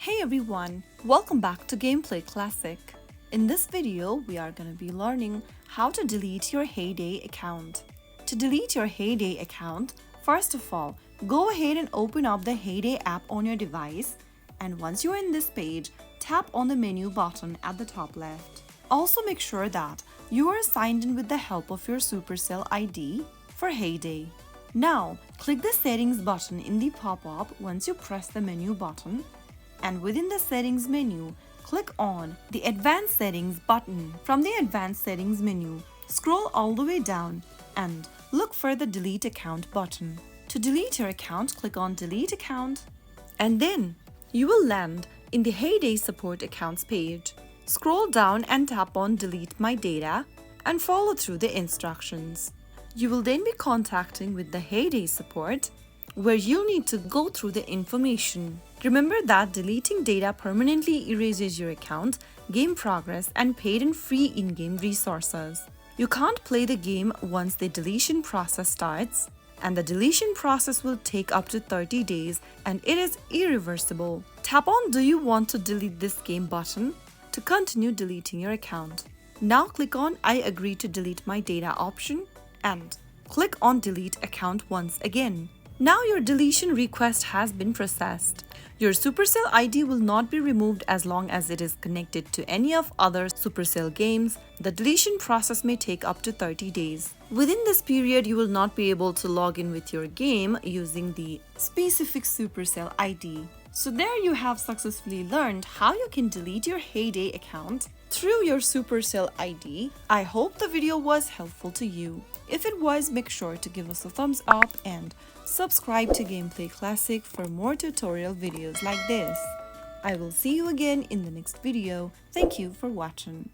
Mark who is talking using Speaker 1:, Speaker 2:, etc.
Speaker 1: Hey everyone, welcome back to Gameplay Classic. In this video, we are going to be learning how to delete your Heyday account. To delete your Heyday account, first of all, go ahead and open up the Heyday app on your device, and once you're in this page, tap on the menu button at the top left. Also make sure that you are signed in with the help of your Supercell ID for Heyday. Now, click the settings button in the pop-up once you press the menu button, and within the settings menu, click on the advanced settings button. From the advanced settings menu, scroll all the way down and look for the delete account button. To delete your account, click on delete account, and then you will land in the Heyday support accounts page. Scroll down and tap on delete my data and follow through the instructions. You will then be contacting with the Heyday support, where you'll need to go through the information. Remember that deleting data permanently erases your account, game progress, and paid and free in-game resources. You can't play the game once the deletion process starts, and the deletion process will take up to 30 days and it is irreversible. Tap on Do you want to delete this game button to continue deleting your account. Now click on I agree to delete my data option and click on delete account once again. Now your deletion request has been processed. Your Supercell ID will not be removed as long as it is connected to any of other Supercell games. The deletion process may take up to 30 days. Within this period, you will not be able to log in with your game using the specific Supercell ID. So there you have successfully learned how you can delete your Heyday account through your Supercell ID. I hope the video was helpful to you. If it was, make sure to give us a thumbs up and subscribe to Gameplay Classic for more tutorial videos like this. I will see you again in the next video. Thank you for watching.